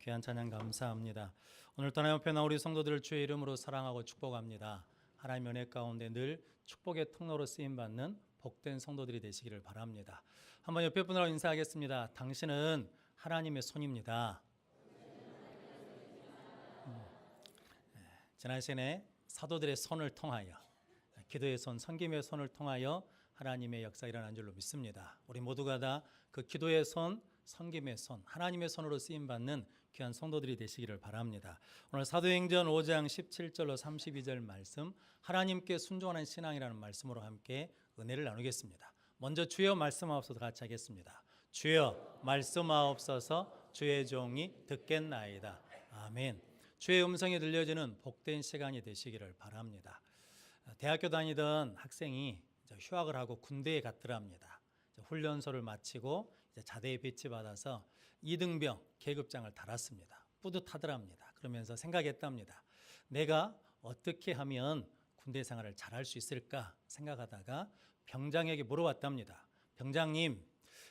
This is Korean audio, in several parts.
귀한 찬양 감사합니다. 오늘 떠나 옆에 우리 성도들을 주의 이름으로 사랑하고 축복합니다. 하나님의 은혜 가운데 늘 축복의 통로로 쓰임받는 복된 성도들이 되시기를 바랍니다. 한번 옆에 분으로 인사하겠습니다. 당신은 하나님의 손입니다. 지난 시간에 사도들의 손을 통하여, 기도의 손, 섬김의 손을 통하여 하나님의 역사가 일어난 줄로 믿습니다. 우리 모두가 다 그 기도의 손, 섬김의 손, 하나님의 손으로 쓰임받는 귀한 성도들이 되시기를 바랍니다. 오늘 사도행전 5장 17절로 32절 말씀, 하나님께 순종하는 신앙이라는 말씀으로 함께 은혜를 나누겠습니다. 먼저 주여 말씀하옵소서 같이 하겠습니다. 주여 말씀하옵소서, 주의 종이 듣겠나이다. 아멘. 주의 음성이 들려지는 복된 시간이 되시기를 바랍니다. 대학교 다니던 학생이 휴학을 하고 군대에 갔더랍니다. 훈련소를 마치고 이제 자대에 배치받아서 2등병 계급장을 달았습니다. 뿌듯하더랍니다. 그러면서 생각했답니다. 내가 어떻게 하면 군대 생활을 잘할 수 있을까 생각하다가 병장에게 물어봤답니다. 병장님,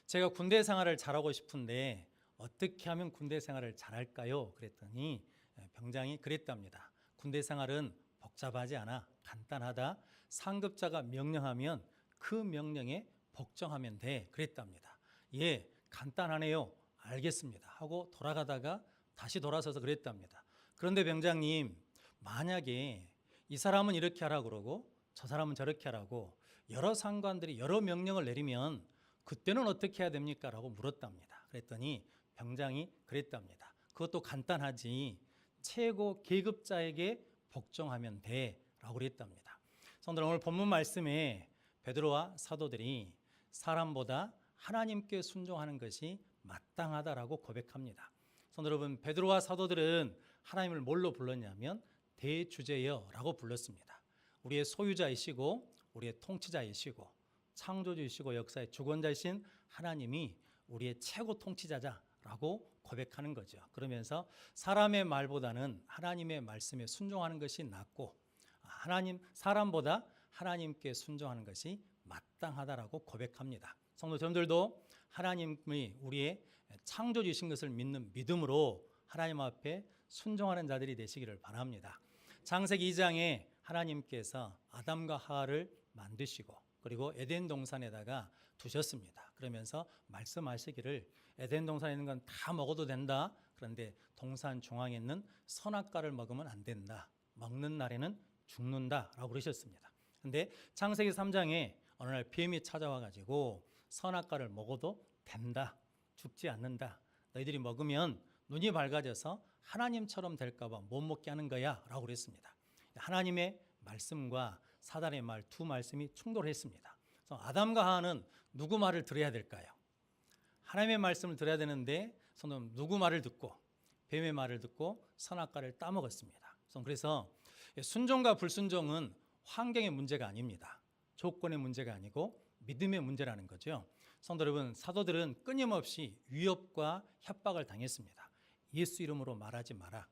제가 군대 생활을 잘하고 싶은데 어떻게 하면 군대 생활을 잘할까요? 그랬더니 병장이 그랬답니다. 군대 생활은 복잡하지 않아, 간단하다. 상급자가 명령하면 그 명령에 복종하면 돼. 그랬답니다. 예, 간단하네요. 알겠습니다. 하고 돌아가다가 다시 돌아서서 그랬답니다. 그런데 병장님, 만약에 이 사람은 이렇게 하라고 그러고 저 사람은 저렇게 하라고 여러 상관들이 여러 명령을 내리면 그때는 어떻게 해야 됩니까? 라고 물었답니다. 그랬더니 병장이 그랬답니다. 그것도 간단하지. 최고 계급자에게 복종하면 돼. 라고 그랬답니다. 성도들, 오늘 본문 말씀에 베드로와 사도들이 사람보다 하나님께 순종하는 것이 마땅하다라고 고백합니다. 성도 여러분, 베드로와 사도들은 하나님을 뭘로 불렀냐면 대주제여라고 불렀습니다. 우리의 소유자이시고 우리의 통치자이시고 창조주이시고 역사의 주권자이신 하나님이 우리의 최고 통치자자라고 고백하는 거죠. 그러면서 사람의 말보다는 하나님의 말씀에 순종하는 것이 낫고 사람보다 하나님께 순종하는 것이 마땅하다라고 고백합니다. 성도 여러분들도 하나님이 우리의 창조주신 것을 믿는 믿음으로 하나님 앞에 순종하는 자들이 되시기를 바랍니다. 창세기 2장에 하나님께서 아담과 하와를 만드시고 그리고 에덴 동산에다가 두셨습니다. 그러면서 말씀하시기를 에덴 동산에 있는 건 다 먹어도 된다. 그런데 동산 중앙에 있는 선악과를 먹으면 안 된다. 먹는 날에는 죽는다라고 그러셨습니다. 그런데 창세기 3장에 어느 날 뱀이 찾아와 가지고 선악과를 먹어도 된다. 죽지 않는다. 너희들이 먹으면 눈이 밝아져서 하나님처럼 될까 봐 못 먹게 하는 거야 라고 그랬습니다. 하나님의 말씀과 사단의 말 두 말씀이 충돌했습니다. 그래서 아담과 하와는 누구 말을 들어야 될까요? 하나님의 말씀을 들어야 되는데 누구 말을 듣고 뱀의 말을 듣고 선악과를 따먹었습니다. 그래서 순종과 불순종은 환경의 문제가 아닙니다. 조건의 문제가 아니고 믿음의 문제라는 거죠. 성도 여러분, 사도들은 끊임없이 위협과 협박을 당했습니다. 예수 이름으로 말하지 마라.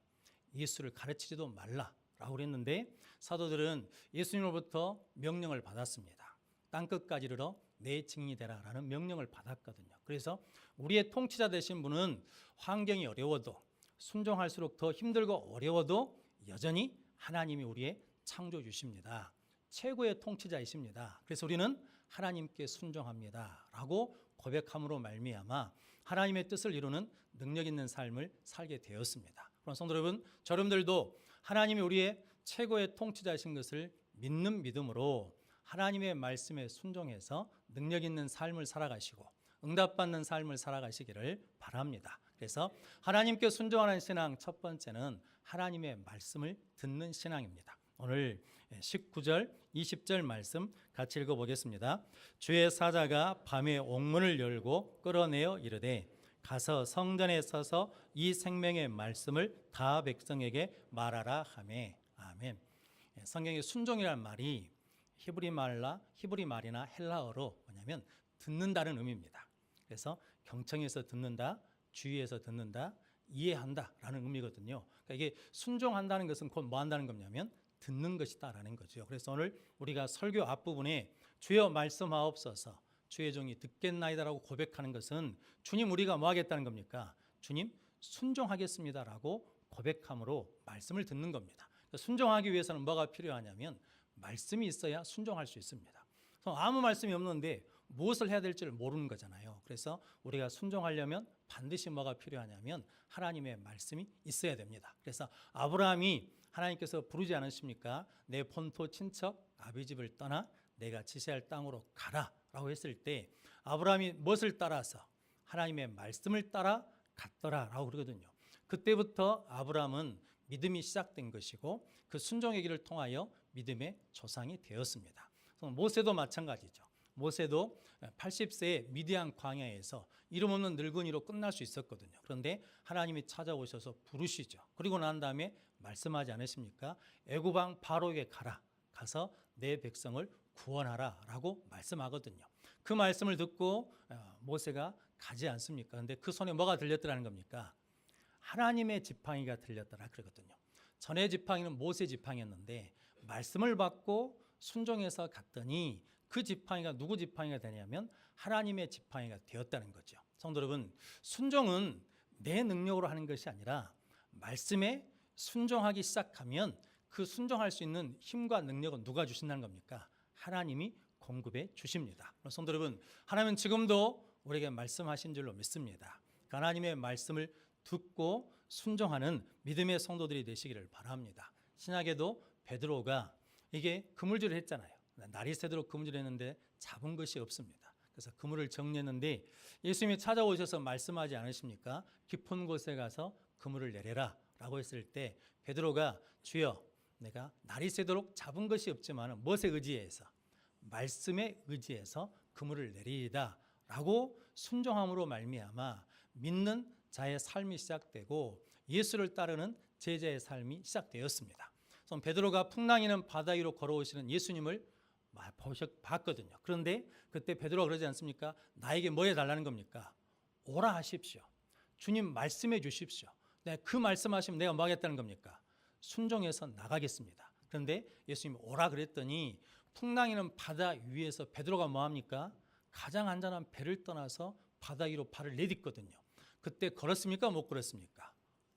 예수를 가르치지도 말라. 라고 그랬는데 사도들은 예수님으로부터 명령을 받았습니다. 땅끝까지 이르러 내 증인이 되라 라는 명령을 받았거든요. 그래서 우리의 통치자 되신 분은 환경이 어려워도 순종할수록 더 힘들고 어려워도 여전히 하나님이 우리의 창조주십니다. 최고의 통치자이십니다. 그래서 우리는 하나님께 순종합니다 라고 고백함으로 말미암아 하나님의 뜻을 이루는 능력 있는 삶을 살게 되었습니다. 그럼 성도 여러분, 여러분들도 하나님이 우리의 최고의 통치자이신 것을 믿는 믿음으로 하나님의 말씀에 순종해서 능력 있는 삶을 살아가시고 응답받는 삶을 살아가시기를 바랍니다. 그래서 하나님께 순종하는 신앙 첫 번째는 하나님의 말씀을 듣는 신앙입니다. 오늘 19절, 20절 말씀 같이 읽어보겠습니다. 주의 사자가 밤에 옥문을 열고 끌어내어 이르되 가서 성전에 서서 이 생명의 말씀을 다 백성에게 말하라 하매. 아멘. 성경의 순종이라는 말이 히브리 말이나 헬라어로 뭐냐면 듣는다는 의미입니다. 그래서 경청해서 듣는다, 주의해서 듣는다, 이해한다 라는 의미거든요. 그러니까 이게 순종한다는 것은 곧 뭐 한다는 거냐면 듣는 것이다라는 거죠. 그래서 오늘 우리가 설교 앞부분에 주여 말씀하옵소서, 주의 종이 듣겠나이다라고 고백하는 것은 주님, 우리가 뭐 하겠다는 겁니까? 주님, 순종하겠습니다라고 고백함으로 말씀을 듣는 겁니다. 순종하기 위해서는 뭐가 필요하냐면 말씀이 있어야 순종할 수 있습니다. 아무 말씀이 없는데 무엇을 해야 될지를 모르는 거잖아요. 그래서 우리가 순종하려면 반드시 뭐가 필요하냐면 하나님의 말씀이 있어야 됩니다. 그래서 아브라함이 하나님께서 부르지 않으십니까? 내 본토 친척 아비 집을 떠나 내가 지시할 땅으로 가라 라고 했을 때 아브라함이 무엇을 따라서? 하나님의 말씀을 따라 갔더라 라고 그러거든요. 그때부터 아브라함은 믿음이 시작된 것이고 그 순종의 길을 통하여 믿음의 조상이 되었습니다. 모세도 마찬가지죠. 모세도 80세의 미디안 광야에서 이름 없는 늙은이로 끝날 수 있었거든요. 그런데 하나님이 찾아오셔서 부르시죠. 그리고 난 다음에 말씀하지 않으십니까? 애굽 왕 바로에게 가라. 가서 내 백성을 구원하라 라고 말씀하거든요. 그 말씀을 듣고 모세가 가지 않습니까? 그런데 그 손에 뭐가 들렸더라는 겁니까? 하나님의 지팡이가 들렸더라 그러거든요. 전에 지팡이는 모세 지팡이였는데 말씀을 받고 순종해서 갔더니 그 지팡이가 누구 지팡이가 되냐면 하나님의 지팡이가 되었다는 거죠. 성도 여러분, 순종은 내 능력으로 하는 것이 아니라 말씀에 순종하기 시작하면 그 순종할 수 있는 힘과 능력은 누가 주신다는 겁니까? 하나님이 공급해 주십니다. 성도 여러분, 하나님은 지금도 우리에게 말씀하신 줄로 믿습니다. 하나님의 말씀을 듣고 순종하는 믿음의 성도들이 되시기를 바랍니다. 신약에도 베드로가 이게 그물질을 했잖아요. 날이 새도록 그물질을 했는데 잡은 것이 없습니다. 그래서 그물을 정리했는데 예수님이 찾아오셔서 말씀하지 않으십니까? 깊은 곳에 가서 그물을 내려라 라고 했을 때 베드로가 주여 내가 날이 새도록 잡은 것이 없지만 무엇에 의지해서? 말씀에 의지해서 그물을 내리이다 라고 순종함으로 말미암아 믿는 자의 삶이 시작되고 예수를 따르는 제자의 삶이 시작되었습니다. 베드로가 풍랑이는 바다 위로 걸어오시는 예수님을 봤거든요. 그런데 그때 베드로가 그러지 않습니까? 나에게 뭐 해달라는 겁니까? 오라 하십시오. 주님 말씀해 주십시오. 그 말씀하시면 내가 뭐 하겠다는 겁니까? 순종해서 나가겠습니다. 그런데 예수님이 오라 그랬더니 풍랑이는 바다 위에서 베드로가 뭐 합니까? 가장 안전한 배를 떠나서 바다 위로 발을 내딛거든요. 그때 걸었습니까? 못 걸었습니까?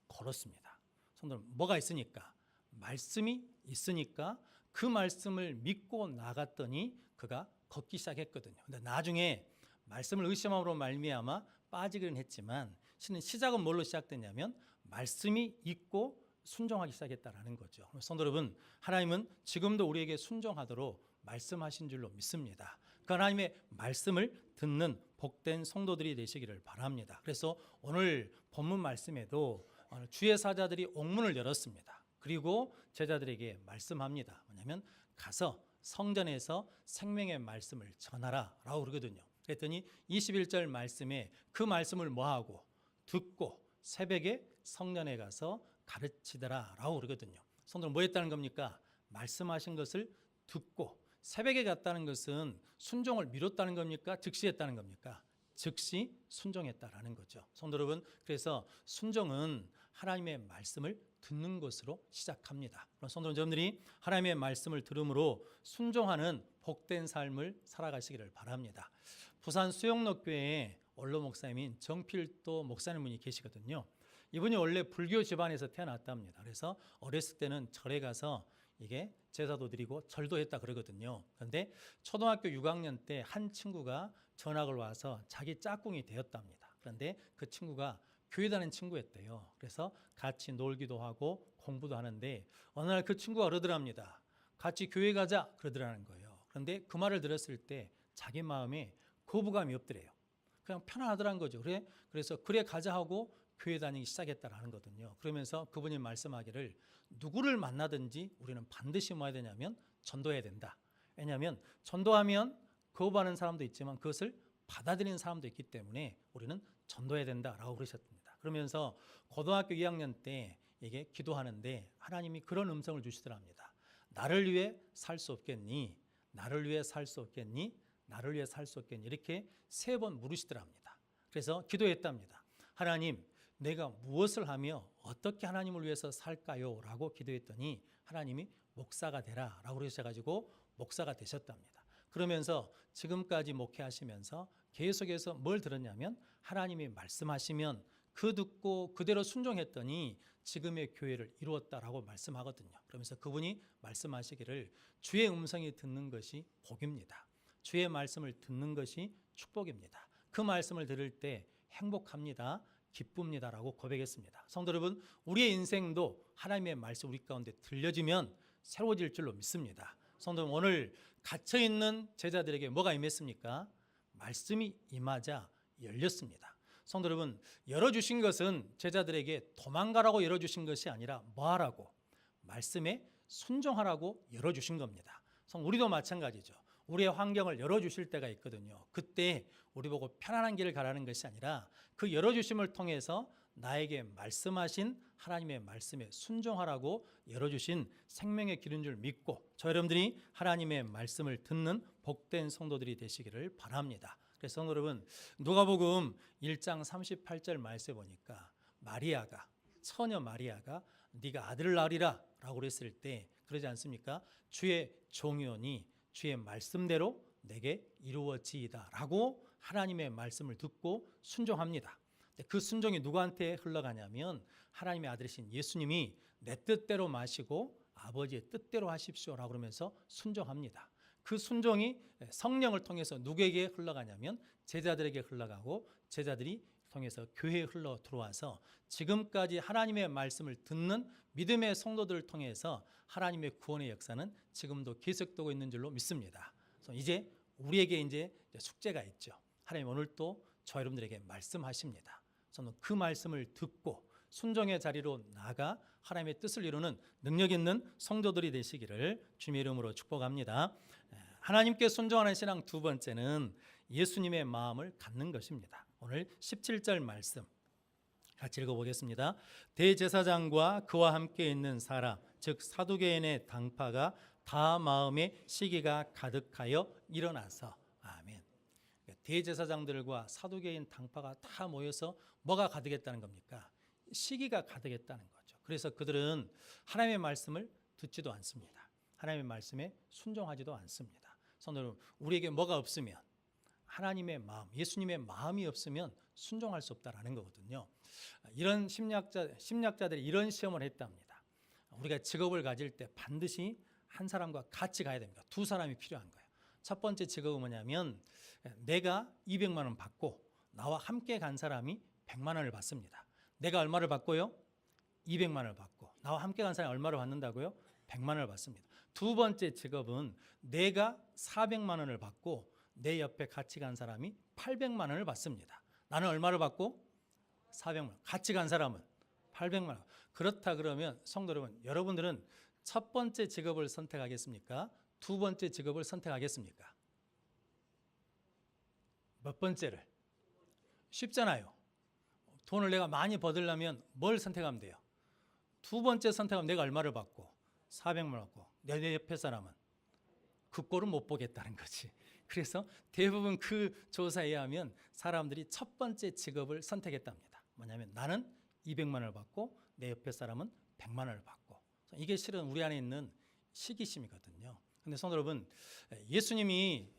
걸었습니다. 성도는 뭐가 있으니까? 말씀이 있으니까 그 말씀을 믿고 나갔더니 그가 걷기 시작했거든요. 근데 나중에 말씀을 의심함으로 말미암아 빠지기는 했지만 시작은 뭘로 시작됐냐면 말씀이 있고 순종하기 시작했다라는 거죠. 성도 여러분, 하나님은 지금도 우리에게 순종하도록 말씀하신 줄로 믿습니다. 그 하나님의 말씀을 듣는 복된 성도들이 되시기를 바랍니다. 그래서 오늘 본문 말씀에도 주의 사자들이 옥문을 열었습니다. 그리고 제자들에게 말씀합니다. 뭐냐면 가서 성전에서 생명의 말씀을 전하라 라고 그러거든요. 그랬더니 21절 말씀에 그 말씀을 뭐하고 듣고 새벽에 성전에 가서 가르치더라 라고 그러거든요. 성도는 뭐 했다는 겁니까? 말씀하신 것을 듣고 새벽에 갔다는 것은 순종을 미뤘다는 겁니까? 즉시 했다는 겁니까? 즉시 순종했다라는 거죠. 성도 여러분, 그래서 순종은 하나님의 말씀을 듣는 것으로 시작합니다. 성도 여러분들이 하나님의 말씀을 들음으로 순종하는 복된 삶을 살아가시기를 바랍니다. 부산 수영록교회에 원로 목사님인 정필도 목사님 분이 계시거든요. 이분이 원래 불교 집안에서 태어났답니다. 그래서 어렸을 때는 절에 가서 이게 제사도 드리고 절도 했다 그러거든요. 그런데 초등학교 6학년 때 한 친구가 전학을 와서 자기 짝꿍이 되었답니다. 그런데 그 친구가 교회 다니는 친구였대요. 그래서 같이 놀기도 하고 공부도 하는데 어느 날 그 친구가 그러더랍니다. 같이 교회 가자 그러더라는 거예요. 그런데 그 말을 들었을 때 자기 마음에 거부감이 없더래요. 그냥 편안하더란 거죠. 그래서 그래 가자 하고 교회 다니기 시작했다라는 거거든요. 그러면서 그분이 말씀하기를 누구를 만나든지 우리는 반드시 뭐 해야 되냐면 전도해야 된다. 왜냐하면 전도하면 거부하는 사람도 있지만 그것을 받아들이는 사람도 있기 때문에 우리는 전도해야 된다라고 그러셨습니다. 그러면서 고등학교 2학년 때 이게 기도하는데 하나님이 그런 음성을 주시더랍니다. 나를 위해 살 수 없겠니? 나를 위해 살 수 없겠니? 나를 위해 살 수 없겠니? 이렇게 3번 물으시더랍니다. 그래서 기도했답니다. 하나님, 내가 무엇을 하며 어떻게 하나님을 위해서 살까요? 라고 기도했더니 하나님이 목사가 되라 라고 그러셔가지고 목사가 되셨답니다. 그러면서 지금까지 목회하시면서 계속해서 뭘 들었냐면 하나님이 말씀하시면 그 듣고 그대로 순종했더니 지금의 교회를 이루었다라고 말씀하거든요. 그러면서 그분이 말씀하시기를 주의 음성이 듣는 것이 복입니다. 주의 말씀을 듣는 것이 축복입니다. 그 말씀을 들을 때 행복합니다. 기쁩니다라고 고백했습니다. 성도 여러분, 우리의 인생도 하나님의 말씀 우리 가운데 들려지면 새로워질 줄로 믿습니다. 성도 여러분, 오늘 갇혀있는 제자들에게 뭐가 임했습니까? 말씀이 임하자 열렸습니다. 성도 여러분, 열어주신 것은 제자들에게 도망가라고 열어주신 것이 아니라 뭐하라고? 말씀에 순종하라고 열어주신 겁니다. 우리도 마찬가지죠. 우리의 환경을 열어주실 때가 있거든요. 그때 우리 보고 편안한 길을 가라는 것이 아니라 그 열어주심을 통해서 나에게 말씀하신 하나님의 말씀에 순종하라고 열어주신 생명의 길인 줄 믿고 저 여러분들이 하나님의 말씀을 듣는 복된 성도들이 되시기를 바랍니다. 그래서 성도 여러분, 누가복음 1장 38절 말씀에 보니까 마리아가, 처녀 마리아가 네가 아들을 낳으리라 라고 그랬을 때 그러지 않습니까? 주의 종이오니 주의 말씀대로 내게 이루어지이다 라고 하나님의 말씀을 듣고 순종합니다. 그 순종이 누구한테 흘러가냐면 하나님의 아들이신 예수님이 내 뜻대로 마시고 아버지의 뜻대로 하십시오 라고 그러면서 순종합니다. 그 순종이 성령을 통해서 누구에게 흘러가냐면 제자들에게 흘러가고 제자들이 통해서 교회에 흘러 들어와서 지금까지 하나님의 말씀을 듣는 믿음의 성도들을 통해서 하나님의 구원의 역사는 지금도 계속되고 있는 줄로 믿습니다. 그래서 이제 우리에게 이제 숙제가 있죠. 하나님 오늘 또 저 여러분들에게 말씀하십니다. 저는 그 말씀을 듣고 순종의 자리로 나가 하나님의 뜻을 이루는 능력 있는 성도들이 되시기를 주님의 이름으로 축복합니다. 하나님께 순종하는 신앙 두 번째는 예수님의 마음을 갖는 것입니다. 오늘 17절 말씀 같이 읽어보겠습니다. 대제사장과 그와 함께 있는 사람 즉 사두개인의 당파가 다 마음에 시기가 가득하여 일어나서 아멘. 대제사장들과 사두개인 당파가 다 모여서 뭐가 가득했다는 겁니까? 시기가 가득했다는 거죠. 그래서 그들은 하나님의 말씀을 듣지도 않습니다. 하나님의 말씀에 순종하지도 않습니다. 성도 여러분, 우리에게 뭐가 없으면 하나님의 마음, 예수님의 마음이 없으면 순종할 수 없다라는 거거든요. 이런 심리학자들이 이런 시험을 했답니다. 우리가 직업을 가질 때 반드시 한 사람과 같이 가야 됩니다. 두 사람이 필요한 거예요. 첫 번째 직업은 뭐냐면 내가 200만 원 받고 나와 함께 간 사람이 100만 원을 받습니다. 내가 얼마를 받고요? 200만 원을 받고 나와 함께 간 사람이 얼마를 받는다고요? 100만 원을 받습니다. 두 번째 직업은 내가 400만 원을 받고 내 옆에 같이 간 사람이 800만 원을 받습니다. 나는 얼마를 받고? 400만 원. 같이 간 사람은 800만 원. 그렇다 그러면 성도 여러분, 여러분들은 첫 번째 직업을 선택하겠습니까? 두 번째 직업을 선택하겠습니까? 몇 번째를? 쉽잖아요. 돈을 내가 많이 벌으려면 뭘 선택하면 돼요? 두 번째 선택하면 내가 얼마를 받고? 400만 원 받고 내 옆에 사람은 그 꼴은 못 보겠다는 거지. 그래서 대부분 그 조사에 의하면 사람들이 첫 번째 직업을 선택했답니다. 뭐냐면 나는 200만 원을 받고 내 옆에 사람은 100만 원을 받고. 이게 실은 우리 안에 있는 시기심이거든요. 근데 성도 여러분, 예수님이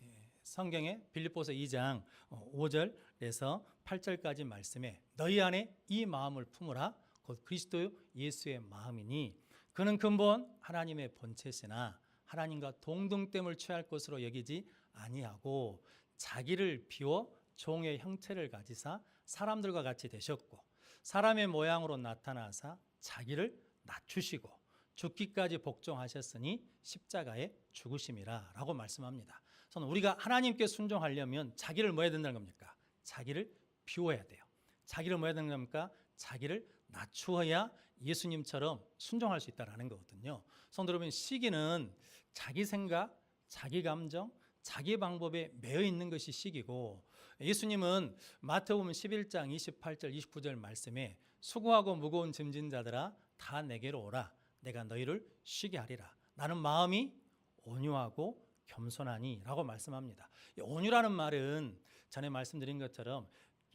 성경에 빌립보서 2장 5절에서 8절까지 말씀에 너희 안에 이 마음을 품으라 곧 그리스도 예수의 마음이니 그는 근본 하나님의 본체시나 하나님과 동등됨을 취할 것으로 여기지 아니하고 자기를 비워 종의 형체를 가지사 사람들과 같이 되셨고 사람의 모양으로 나타나사 자기를 낮추시고 죽기까지 복종하셨으니 십자가에 죽으심이라 라고 말씀합니다. 저는 우리가 하나님께 순종하려면 자기를 뭐 해야 된다는 겁니까? 자기를 비워야 돼요. 자기를 뭐 해야 되는 겁니까? 자기를 낮추어야 예수님처럼 순종할 수 있다는 거거든요. 성도 여러분, 시기는 자기 생각, 자기 감정, 자기 방법에 매여 있는 것이 시기고 예수님은 마태복음 11장 28절 29절 말씀에 수고하고 무거운 짐진 자들아 다 내게로 오라 내가 너희를 쉬게 하리라 나는 마음이 온유하고 겸손하니 라고 말씀합니다. 온유라는 말은 전에 말씀드린 것처럼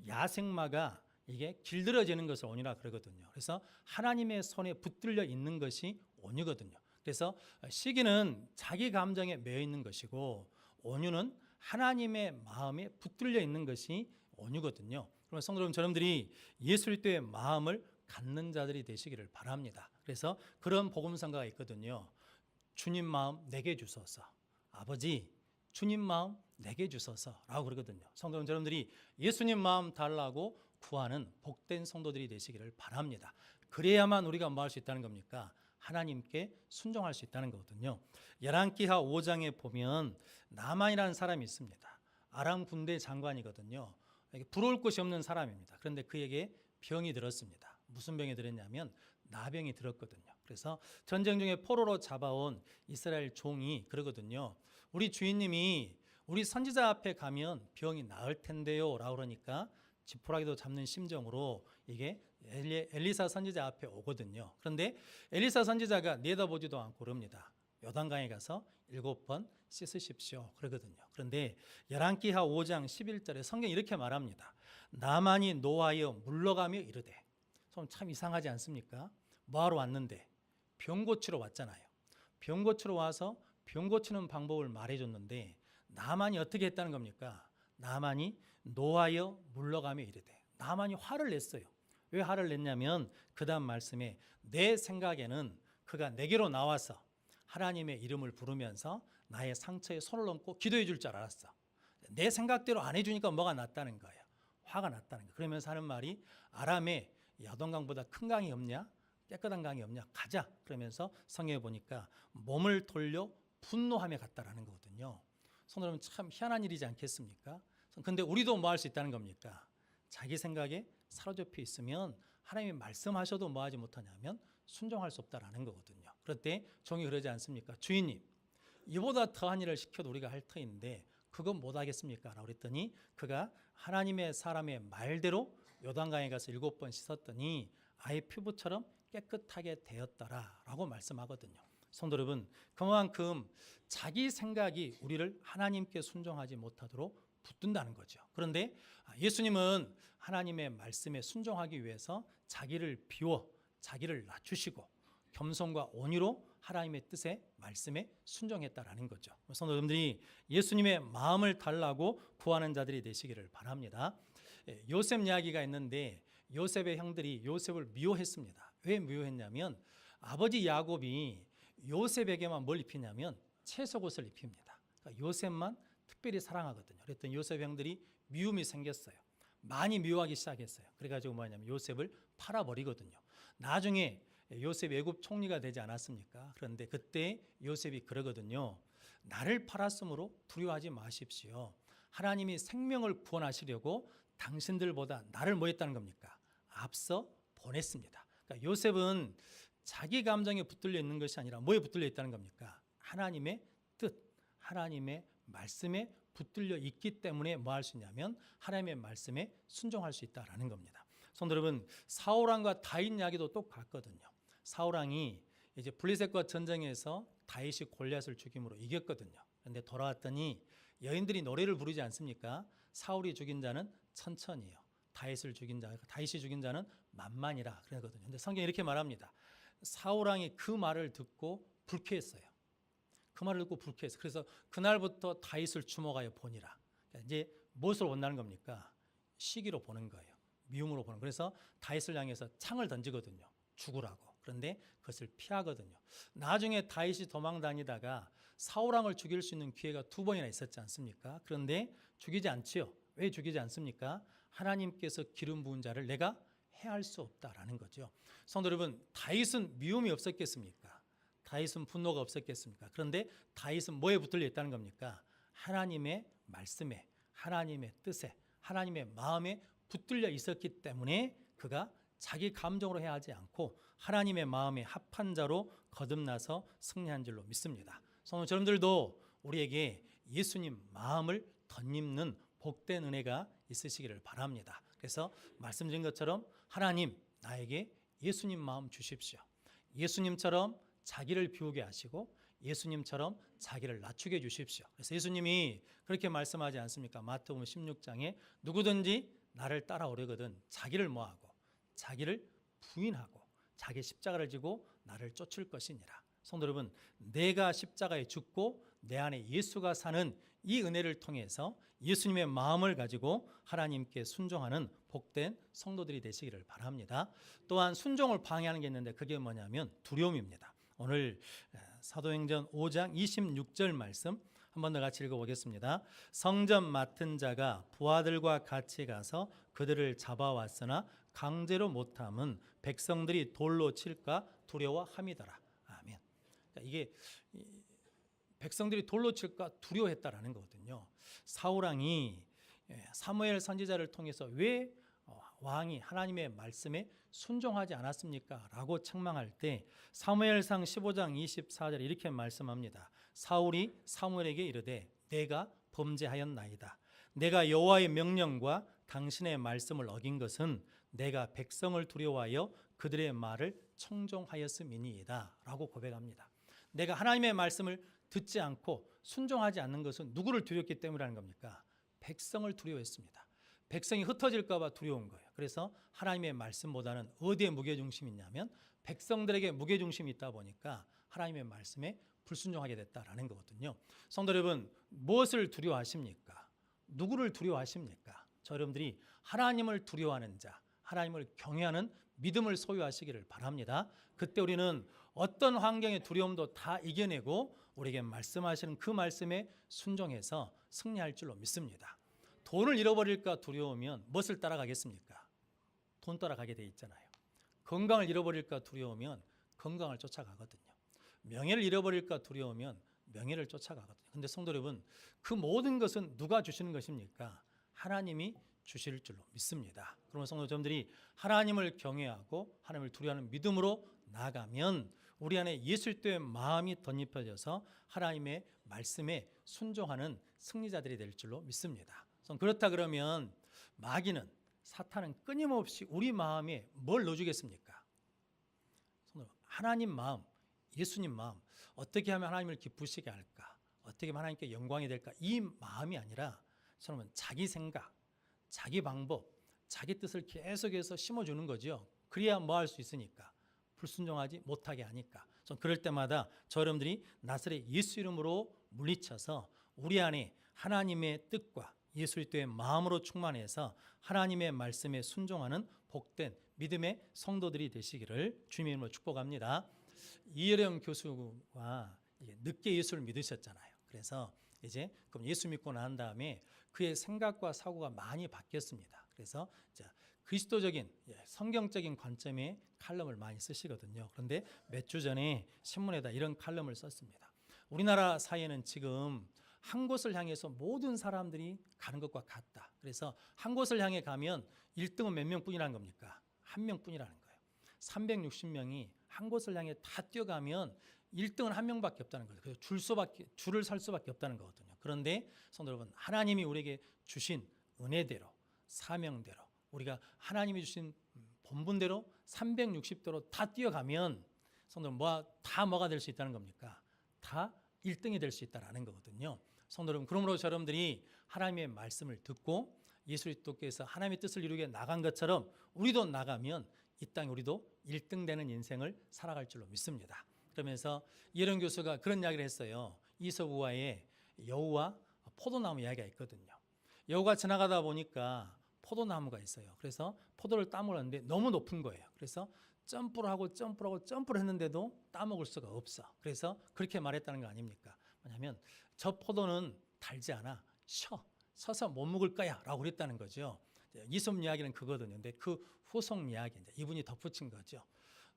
야생마가 이게 길들여지는 것을 온유라 그러거든요. 그래서 하나님의 손에 붙들려 있는 것이 온유거든요. 그래서 시기는 자기 감정에 매여 있는 것이고 온유는 하나님의 마음에 붙들려 있는 것이 온유거든요. 그러면 성도 여러분, 저놈들이 예수 그리스도의 마음을 갖는 자들이 되시기를 바랍니다. 그래서 그런 복음성가가 있거든요. 주님 마음 내게 주소서. 아버지, 주님 마음 내게 주소서라고 그러거든요. 성도 여러분들이 예수님 마음 달라고 구하는 복된 성도들이 되시기를 바랍니다. 그래야만 우리가 뭐 할 수 있다는 겁니까? 하나님께 순종할 수 있다는 거거든요. 열왕기하 5장에 보면 나만이라는 사람이 있습니다. 아람 군대 장관이거든요. 부러울 곳이 없는 사람입니다. 그런데 그에게 병이 들었습니다. 무슨 병이 들었냐면 나병이 들었거든요. 그래서 전쟁 중에 포로로 잡아온 이스라엘 종이 그러거든요. 우리 주인님이 우리 선지자 앞에 가면 병이 나을 텐데요 라고 그러니까 지푸라기도 잡는 심정으로 이게 엘리사 선지자 앞에 오거든요. 그런데 엘리사 선지자가 내다보지도 않고 그럽니다. 요단강에 가서 7번 씻으십시오 그러거든요. 그런데 열왕기하 5장 11절에 성경이 이렇게 말합니다. 나만이 노하여 물러가며 이르되. 참 이상하지 않습니까? 뭐하러 왔는데? 병 고치러 왔잖아요. 병 고치러 와서 병 고치는 방법을 말해줬는데 나만이 어떻게 했다는 겁니까? 나만이 노하여 물러가며 이르되. 나만이 화를 냈어요. 왜 화를 냈냐면 그 다음 말씀에 내 생각에는 그가 내게로 나와서 하나님의 이름을 부르면서 나의 상처에 손을 얹고 기도해 줄 줄 알았어. 내 생각대로 안 해주니까 뭐가 났다는 거예요. 화가 났다는 거예요. 그러면서 하는 말이 아람에 야동강보다 큰 강이 없냐? 깨끗한 강이 없냐? 가자. 그러면서 성경에 보니까 몸을 돌려 분노하며 갔다라는 거거든요. 성도 여러분, 참 희한한 일이지 않겠습니까? 근데 우리도 뭐 할 수 있다는 겁니까? 자기 생각에 사로잡혀 있으면 하나님이 말씀하셔도 뭐 하지 못하냐면 순종할 수 없다라는 거거든요. 그럴 때 종이 그러지 않습니까? 주인님, 이보다 더한 일을 시켜도 우리가 할 터인데 그건 못 하겠습니까? 라고 그랬더니 그가 하나님의 사람의 말대로 요단강에 가서 7번 씻었더니 아예 피부처럼 깨끗하게 되었더라 라고 말씀하거든요. 성도 여러분, 그만큼 자기 생각이 우리를 하나님께 순종하지 못하도록 붙든다는 거죠. 그런데 예수님은 하나님의 말씀에 순종하기 위해서 자기를 비워 자기를 낮추시고 겸손과 온유로 하나님의 뜻에 말씀에 순종했다라는 거죠. 성도 여러분들이 예수님의 마음을 달라고 구하는 자들이 되시기를 바랍니다. 요셉 이야기가 있는데 요셉의 형들이 요셉을 미워했습니다. 왜 미워했냐면 아버지 야곱이 요셉에게만 뭘 입히냐면 채속옷을 입힙니다. 그러니까 요셉만 특별히 사랑하거든요. 그랬더니 요셉 형들이 미움이 생겼어요. 많이 미워하기 시작했어요. 그래가지고 뭐냐면 요셉을 팔아버리거든요. 나중에 요셉 애굽 총리가 되지 않았습니까? 그런데 그때 요셉이 그러거든요. 나를 팔았으므로 두려워하지 마십시오. 하나님이 생명을 구원하시려고 당신들보다 나를 뭐 했다는 겁니까? 앞서 보냈습니다. 그러니까 요셉은 자기 감정에 붙들려 있는 것이 아니라 뭐에 붙들려 있다는 겁니까? 하나님의 뜻, 하나님의 말씀에 붙들려 있기 때문에 뭐 할 수 있냐면 하나님의 말씀에 순종할 수 있다라는 겁니다. 성도 여러분, 사울왕과 다윗 이야기도 똑같거든요. 사울왕이 이제 블레셋과 전쟁에서 다윗이 골리앗을 죽임으로 이겼거든요. 그런데 돌아왔더니 여인들이 노래를 부르지 않습니까? 사울이 죽인 자는 천천히요. 다윗이 죽인 자는 만만이라 그러거든요. 근데 성경이 이렇게 말합니다. 사울왕이 그 말을 듣고 불쾌했어요. 그 말을 듣고 불쾌했어요. 그래서 그날부터 다윗을 주목하여 보니라. 이제 무엇을 원하는 겁니까? 시기로 보는 거예요. 미움으로 보는. 그래서 다윗을 향해서 창을 던지거든요. 죽으라고. 그런데 그것을 피하거든요. 나중에 다윗이 도망 다니다가 사울왕을 죽일 수 있는 기회가 2번이나 있었지 않습니까? 그런데 죽이지 않지요. 왜 죽이지 않습니까? 하나님께서 기름 부은 자를 내가 해할 수 없다라는 거죠. 성도 여러분, 다윗은 미움이 없었겠습니까? 다윗은 분노가 없었겠습니까? 그런데 다윗은 뭐에 붙들려 있다는 겁니까? 하나님의 말씀에, 하나님의 뜻에, 하나님의 마음에 붙들려 있었기 때문에 그가 자기 감정으로 해야 하지 않고 하나님의 마음에 합한 자로 거듭나서 승리한 줄로 믿습니다. 성도 여러분들도 우리에게 예수님 마음을 덧입는 복된 은혜가 있으시기를 바랍니다. 그래서 말씀드린 것처럼 하나님 나에게 예수님 마음 주십시오. 예수님처럼 자기를 비우게 하시고 예수님처럼 자기를 낮추게 해 주십시오. 그래서 예수님이 그렇게 말씀하지 않습니까? 마태복음 16장에 누구든지 나를 따라오려거든 자기를 뭐하고 자기를 부인하고 자기 십자가를 지고 나를 쫓을 것이니라. 성도 여러분, 내가 십자가에 죽고 내 안에 예수가 사는 이 은혜를 통해서 예수님의 마음을 가지고 하나님께 순종하는 복 복된 성도들이 되시기를 바랍니다. 또한 순종을 방해하는 게 있는데 그게 뭐냐면 두려움입니다. 오늘 사도행전 5장 26절 말씀 한 번 더 같이 읽어보겠습니다. 성전 맡은 자가 부하들과 같이 가서 그들을 잡아왔으나 강제로 못함은 백성들이 돌로 칠까 두려워함이더라. 아멘. 이게 백성들이 돌로 칠까 두려워했다라는 거거든요. 사울왕이 사무엘 선지자를 통해서 왜 왕이 하나님의 말씀에 순종하지 않았습니까? 라고 책망할 때 사무엘상 15장 24절에 이렇게 말씀합니다. 사울이 사무엘에게 이르되 내가 범죄하였나이다. 내가 여호와의 명령과 당신의 말씀을 어긴 것은 내가 백성을 두려워하여 그들의 말을 청종하였음이니이다 라고 고백합니다. 내가 하나님의 말씀을 듣지 않고 순종하지 않는 것은 누구를 두렵기 때문이라는 겁니까? 백성을 두려워했습니다. 백성이 흩어질까 봐 두려운 거예요. 그래서 하나님의 말씀보다는 어디에 무게중심이 있냐면 백성들에게 무게중심이 있다 보니까 하나님의 말씀에 불순종하게 됐다라는 거거든요. 성도 여러분, 무엇을 두려워하십니까? 누구를 두려워하십니까? 저 여러분들이 하나님을 두려워하는 자, 하나님을 경외하는 믿음을 소유하시기를 바랍니다. 그때 우리는 어떤 환경의 두려움도 다 이겨내고 우리에게 말씀하시는 그 말씀에 순종해서 승리할 줄로 믿습니다. 돈을 잃어버릴까 두려우면 무엇을 따라가겠습니까? 돈 따라가게 돼 있잖아요. 건강을 잃어버릴까 두려우면 건강을 쫓아가거든요. 명예를 잃어버릴까 두려우면 명예를 쫓아가거든요. 근데 성도 여러분, 그 모든 것은 누가 주시는 것입니까? 하나님이 주실 줄로 믿습니다. 그러면 성도님들이 하나님을 경외하고 하나님을 두려워하는 믿음으로 나아가면 우리 안에 예수의 마음이 덧입혀져서 하나님의 말씀에 순종하는 승리자들이 될 줄로 믿습니다. 그렇다 그러면 마귀는, 사탄은 끊임없이 우리 마음에 뭘 넣어주겠습니까? 하나님 마음, 예수님 마음, 어떻게 하면 하나님을 기쁘시게 할까? 어떻게 하면 하나님께 영광이 될까? 이 마음이 아니라 저는 자기 생각, 자기 방법, 자기 뜻을 계속해서 심어주는 거죠. 그래야 뭐 할 수 있으니까. 불순종하지 못하게 하니까. 그럴 때마다 저 여러분들이 나사렛 예수 이름으로 물리쳐서 우리 안에 하나님의 뜻과 예수 그리스도의 마음으로 충만해서 하나님의 말씀에 순종하는 복된 믿음의 성도들이 되시기를 주님의 이름으로 축복합니다. 이혜령 교수가 늦게 예수를 믿으셨잖아요. 그래서 이제 그럼 예수 믿고 난 다음에 그의 생각과 사고가 많이 바뀌었습니다. 그래서 그리스도적인 성경적인 관점의 칼럼을 많이 쓰시거든요. 그런데 몇 주 전에 신문에다 이런 칼럼을 썼습니다. 우리나라 사회는 지금 한 곳을 향해서 모든 사람들이 가는 것과 같다. 그래서 한 곳을 향해 가면 1등은 몇 명뿐이라는 겁니까? 한 명뿐이라는 거예요. 360명이 한 곳을 향해 다 뛰어가면 1등은 한 명밖에 없다는 거죠. 그래서 줄을 설 수밖에 없다는 거거든요. 그런데 성도 여러분, 하나님이 우리에게 주신 은혜대로, 사명대로, 우리가 하나님이 주신 본분대로 360도로 다 뛰어가면 성도 여러분, 뭐가 될 수 있다는 겁니까? 다 1등이 될 수 있다는 거거든요. 성도 여러분, 그러므로 여러분들이 하나님의 말씀을 듣고 예수 그리스도께서 하나님의 뜻을 이루게 나간 것처럼 우리도 나가면 이 땅에 우리도 1등 되는 인생을 살아갈 줄로 믿습니다. 그러면서 이혜령 교수가 그런 이야기를 했어요. 이서구와의 여우와 포도나무 이야기가 있거든요. 여우가 지나가다 보니까 포도나무가 있어요. 그래서 포도를 따먹었는데 너무 높은 거예요. 그래서 점프를 했는데도 따먹을 수가 없어. 그래서 그렇게 말했다는 거 아닙니까? 뭐냐면 저 포도는 달지 않아. 서서 못 먹을 거야 라고 그랬다는 거죠. 이솝 이야기는 그거거든요. 근데 그 후속 이야기 이분이 덧붙인 거죠.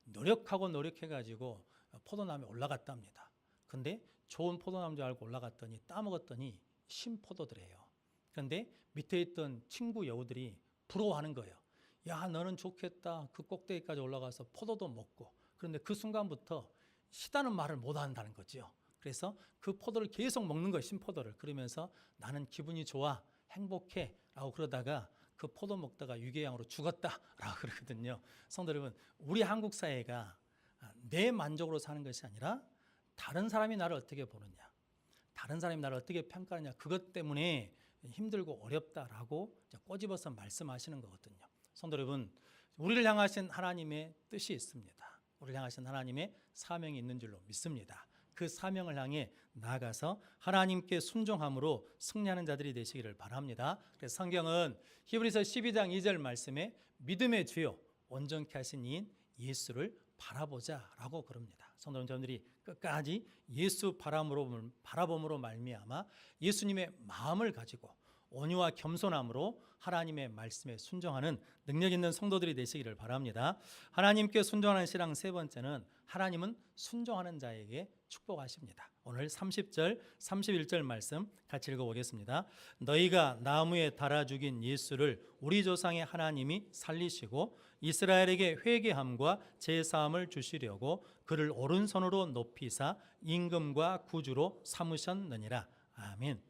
노력해가지고 포도나무에 올라갔답니다. 근데 좋은 포도나무인 줄 알고 올라갔더니 따먹었더니 신포도들이에요. 그런데 밑에 있던 친구 여우들이 부러워하는 거예요. 야, 너는 좋겠다. 그 꼭대기까지 올라가서 포도도 먹고. 그런데 그 순간부터 시다는 말을 못 한다는 거죠. 그래서 그 포도를 계속 먹는 거예요. 신포도를. 그러면서 나는 기분이 좋아, 행복해 라고 그러다가 그 포도 먹다가 유괴양으로 죽었다 라고 그러거든요. 성도 여러분, 우리 한국 사회가 내 만족으로 사는 것이 아니라 다른 사람이 나를 어떻게 보느냐, 다른 사람이 나를 어떻게 평가하느냐, 그것 때문에 힘들고 어렵다라고 꼬집어서 말씀하시는 거거든요. 성도 여러분, 우리를 향하신 하나님의 뜻이 있습니다. 우리를 향하신 하나님의 사명이 있는 줄로 믿습니다. 그 사명을 향해 나아가서 하나님께 순종함으로 승리하는 자들이 되시기를 바랍니다. 그래서 성경은 히브리서 12장 2절 말씀에 믿음의 주요 온전케 하신 이인 예수를 바라보자라고 그럽니다. 성도 여러분들이 끝까지 예수 바라봄으로 말미암아 예수님의 마음을 가지고 온유와 겸손함으로 하나님의 말씀에 순종하는 능력 있는 성도들이 되시기를 바랍니다. 하나님께 순종하는 신앙 세 번째는 하나님은 순종하는 자에게 축복하십니다. 오늘 30절, 31절 말씀 같이 읽어보겠습니다. 너희가 나무에 달아 죽인 예수를 우리 조상의 하나님이 살리시고 이스라엘에게 회개함과 제사함을 주시려고 그를 오른손으로 높이사 임금과 구주로 삼으셨느니라. 아멘.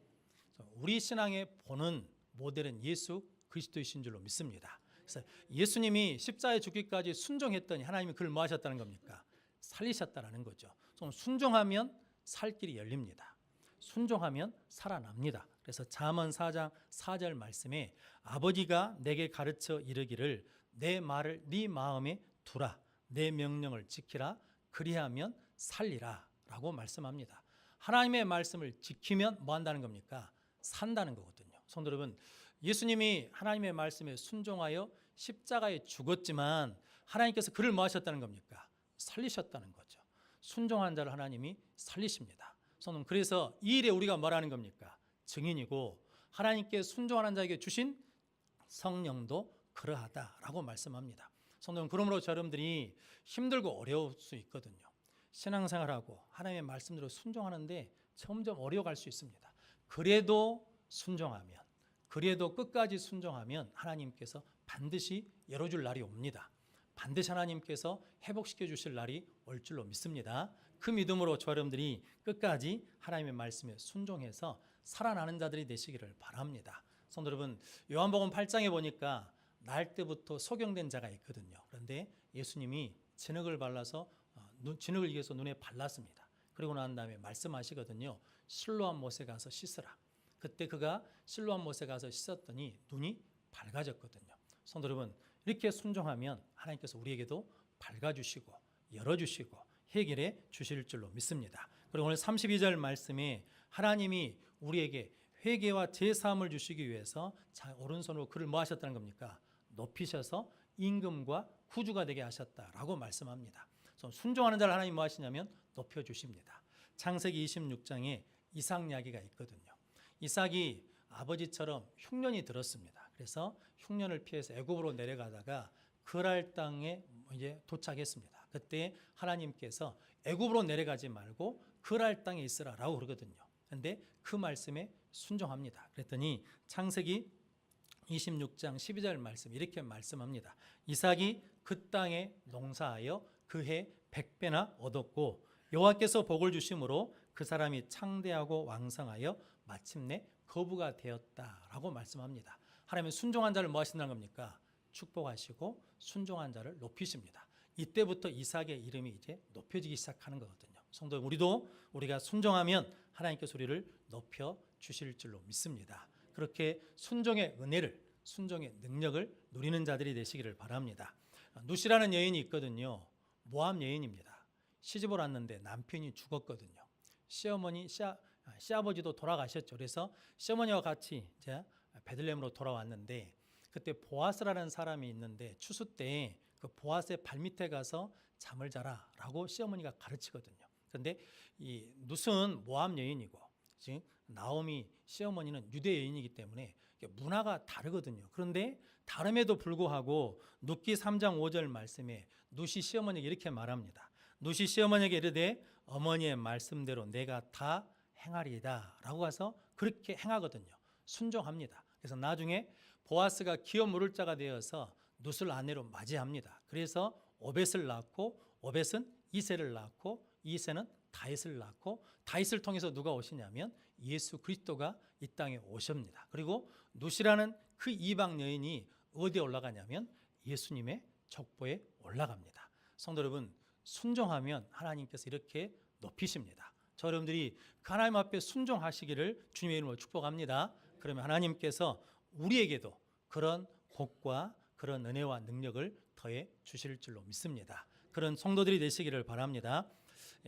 우리 신앙의 본은 모델은 예수 그리스도이신 줄로 믿습니다. 그래서 예수님이 십자가에 죽기까지 순종했더니 하나님이 그를 뭐 하셨다는 겁니까? 살리셨다는 거죠. 순종하면 살 길이 열립니다. 순종하면 살아납니다. 그래서 잠언 4장 4절 말씀에 아버지가 내게 가르쳐 이르기를 내 말을 네 마음에 두라 내 명령을 지키라 그리하면 살리라 라고 말씀합니다. 하나님의 말씀을 지키면 뭐 한다는 겁니까? 산다는 거거든요. 성도 여러분, 예수님이 하나님의 말씀에 순종하여 십자가에 죽었지만 하나님께서 그를 뭐 하셨다는 겁니까? 살리셨다는 거죠. 순종한 자를 하나님이 살리십니다. 성도, 그래서 이 일에 우리가 뭐라는 겁니까? 증인이고 하나님께 순종하는 자에게 주신 성령도 그러하다라고 말씀합니다. 성도, 그러므로 여러분들이 힘들고 어려울 수 있거든요. 신앙생활하고 하나님의 말씀대로 순종하는데 점점 어려워갈 수 있습니다. 그래도 순종하면, 그래도 끝까지 순종하면 하나님께서 반드시 열어줄 날이 옵니다. 반드시 하나님께서 회복시켜 주실 날이 올 줄로 믿습니다. 그 믿음으로 저 여러분들이 끝까지 하나님의 말씀에 순종해서 살아나는 자들이 되시기를 바랍니다. 성도 여러분, 요한복음 8장에 보니까 날 때부터 소경된 자가 있거든요. 그런데 예수님이 진흙을 발라서 진흙을 이겨서 눈에 발랐습니다. 그리고 난 다음에 말씀하시거든요. 실로암 못에 가서 씻으라. 그때 그가 실로암 못에 가서 씻었더니 눈이 밝아졌거든요. 성도 여러분, 이렇게 순종하면 하나님께서 우리에게도 밝아주시고 열어주시고 해결해 주실 줄로 믿습니다. 그리고 오늘 32절 말씀에 하나님이 우리에게 회개와 제사함을 주시기 위해서 오른손으로 그를 뭐 하셨다는 겁니까? 높이셔서 임금과 구주가 되게 하셨다라고 말씀합니다. 순종하는 자를 하나님 뭐 하시냐면 높여주십니다. 창세기 26장에 이삭 이야기가 있거든요. 이삭이 아버지처럼 흉년이 들었습니다. 그래서 흉년을 피해서 애굽으로 내려가다가 그랄 땅에 이제 도착했습니다. 그때 하나님께서 애굽으로 내려가지 말고 그랄 땅에 있으라라고 그러거든요. 그런데 그 말씀에 순종합니다. 그랬더니 창세기 26장 12절 말씀 이렇게 말씀합니다. 이삭이 그 땅에 농사하여 그해 100배나 얻었고 여호와께서 복을 주심으로 그 사람이 창대하고 왕성하여 마침내 거부가 되었다라고 말씀합니다. 하나님은 순종한 자를 뭐 하신다는 겁니까? 축복하시고 순종한 자를 높이십니다. 이때부터 이삭의 이름이 이제 높여지기 시작하는 거거든요. 성도, 우리가 순종하면 하나님께서 우리를 높여 주실 줄로 믿습니다. 그렇게 순종의 은혜를, 순종의 능력을 누리는 자들이 되시기를 바랍니다. 누시라는 여인이 있거든요. 모압 여인입니다. 시집을 왔는데 남편이 죽었거든요. 시아버지도 돌아가셨죠. 그래서 시어머니와 같이 이제 베들레헴으로 돌아왔는데 그때 보아스라는 사람이 있는데 추수 때 그 보아스의 발밑에 가서 잠을 자라라고 시어머니가 가르치거든요. 그런데 이 룻은 모압 여인이고 지금 나오미 시어머니는 유대 여인이기 때문에 문화가 다르거든요. 그런데 다름에도 불구하고 룻기 3장 5절 말씀에 룻이 시어머니에게 이렇게 말합니다. 룻이 시어머니에게 이르되 어머니의 말씀대로 내가 다 행하리이다 라고 해서 그렇게 행하거든요. 순종합니다. 그래서 나중에 보아스가 기업 물을 자가 되어서 룻을 아내로 맞이합니다. 그래서 오벳을 낳고 오벳은 이새를 낳고 이새는 다윗을 낳고 다윗을 통해서 누가 오시냐면 예수 그리스도가 이 땅에 오십니다. 그리고 룻이라는 그 이방 여인이 어디에 올라가냐면 예수님의 족보에 올라갑니다. 성도 여러분, 순종하면 하나님께서 이렇게 높이십니다. 저 여러분들이 하나님 앞에 순종하시기를 주님의 이름으로 축복합니다. 그러면 하나님께서 우리에게도 그런 복과 그런 은혜와 능력을 더해 주실 줄로 믿습니다. 그런 성도들이 되시기를 바랍니다.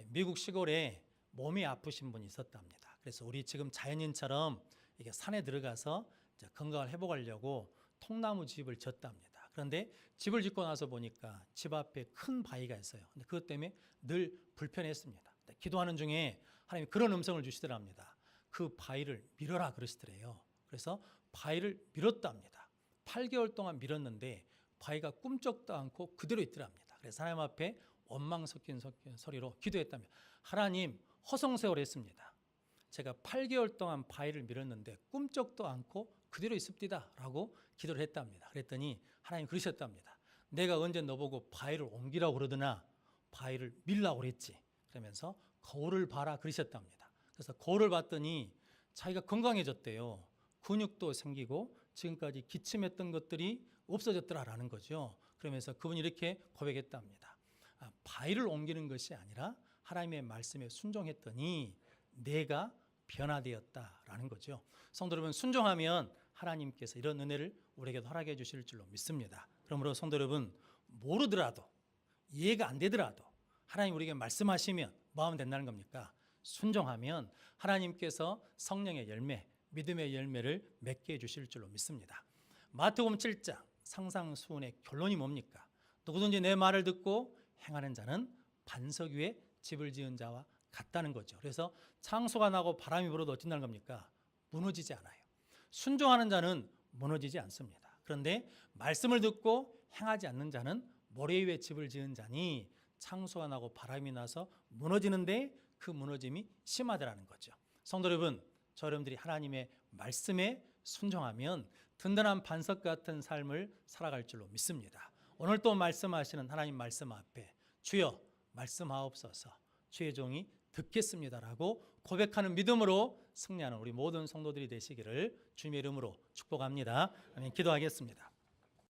미국 시골에 몸이 아프신 분이 있었답니다. 그래서 우리 지금 자연인처럼 이게 산에 들어가서 이제 건강을 회복하려고 통나무 집을 졌답니다. 그런데 집을 짓고 나서 보니까 집 앞에 큰 바위가 있어요. 근데 그것 때문에 늘 불편했습니다. 기도하는 중에 하나님이 그런 음성을 주시더랍니다. 그 바위를 밀어라 그러시더래요. 그래서 바위를 밀었답니다. 8개월 동안 밀었는데 바위가 꿈쩍도 않고 그대로 있더랍니다. 그래서 하나님 앞에 원망 섞인 소리로 기도했답니다. 하나님, 허송세월했습니다. 제가 8개월 동안 바위를 밀었는데 꿈쩍도 않고 그대로 있습니다 라고 기도를 했답니다. 그랬더니 하나님 그러셨답니다. 내가 언제 너보고 바위를 옮기라고 그러더나 바위를 밀라고 그랬지. 그러면서 거울을 봐라 그러셨답니다. 그래서 거울을 봤더니 자기가 건강해졌대요. 근육도 생기고 지금까지 기침했던 것들이 없어졌더라라는 거죠. 그러면서 그분이 이렇게 고백했답니다. 바위를 옮기는 것이 아니라 하나님의 말씀에 순종했더니 내가 변화되었다라는 거죠. 성도 여러분, 순종하면 하나님께서 이런 은혜를 우리에게도 허락해 주실 줄로 믿습니다. 그러므로 성도 여러분, 모르더라도 이해가 안 되더라도 하나님 우리에게 말씀하시면 마음 된다는 겁니까? 순종하면 하나님께서 성령의 열매, 믿음의 열매를 맺게 해주실 줄로 믿습니다. 마태복음 7장 상상수훈의 결론이 뭡니까? 누구든지 내 말을 듣고 행하는 자는 반석 위에 집을 지은 자와 같다는 거죠. 그래서 창소가 나고 바람이 불어도 어쩐다는 겁니까? 무너지지 않아요. 순종하는 자는 무너지지 않습니다. 그런데 말씀을 듣고 행하지 않는 자는 모래 위에 집을 지은 자니 창소가 나고 바람이 나서 무너지는데 그 무너짐이 심하다라는 거죠. 성도 여러분, 저 여러분들이 하나님의 말씀에 순종하면 든든한 반석 같은 삶을 살아갈 줄로 믿습니다. 오늘 또 말씀하시는 하나님 말씀 앞에 주여 말씀하옵소서, 주의 종이 듣겠습니다라고 고백하는 믿음으로 승리하는 우리 모든 성도들이 되시기를 주님의 이름으로 축복합니다. 아멘. 기도하겠습니다.